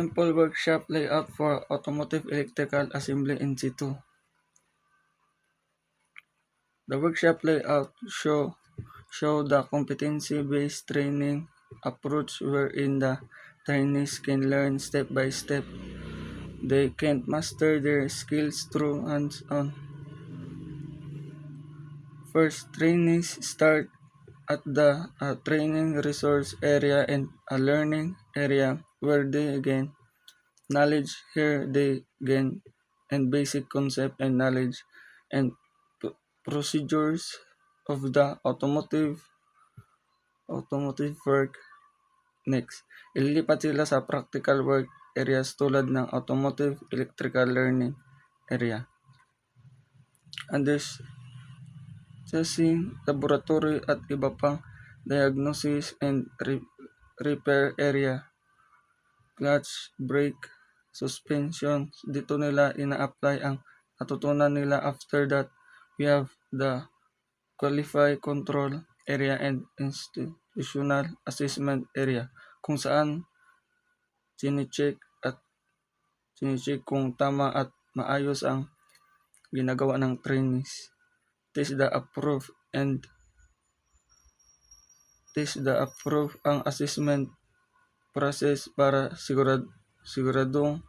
Simple workshop layout for automotive electrical assembly in situ. The workshop layout show the competency-based training approach wherein the trainees can learn step by step. They can master their skills through hands-on. First, trainees start at the training resource area and a learning area where they gain knowledge. Here they gain and basic concept and knowledge and procedures of the automotive work. Next, ililipat sila sa practical work areas tulad ng automotive electrical learning area. Understanding laboratory at iba pang diagnosis and repair area. Clutch, brake, suspension. Dito nila ina-apply ang natutunan nila. After that, we have the qualified control area and institutional assessment area kung saan sinicheck kung tama at maayos ang ginagawa ng trainees. Test the approve ang assessment process para siguradong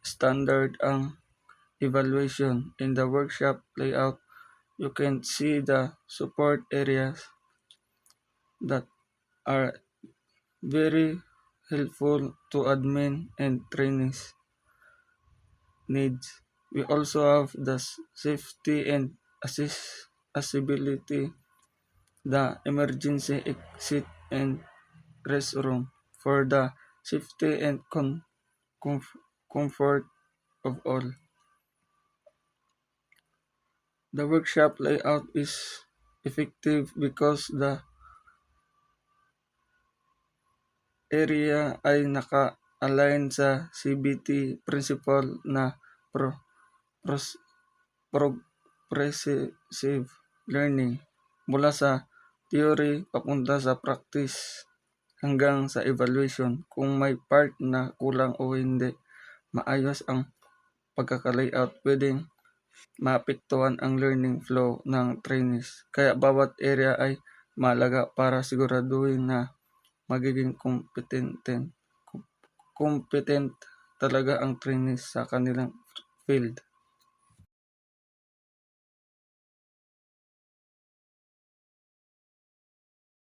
standard ang evaluation. In the workshop layout, you can see the support areas that are very helpful to admin and trainees needs. We also have the safety and accessibility, the emergency exit and restroom for the safety and comfort of all. The workshop layout is effective because the area ay naka-align sa CBT principle na progressive learning mula sa theory papunta sa practice hanggang sa evaluation. Kung may part na kulang o hindi maayos ang pagkaka-layout, pwedeng maapektuhan ang learning flow ng trainees. Kaya bawat area ay mahalaga para siguraduhin na magiging competent talaga ang trainees sa kanilang field.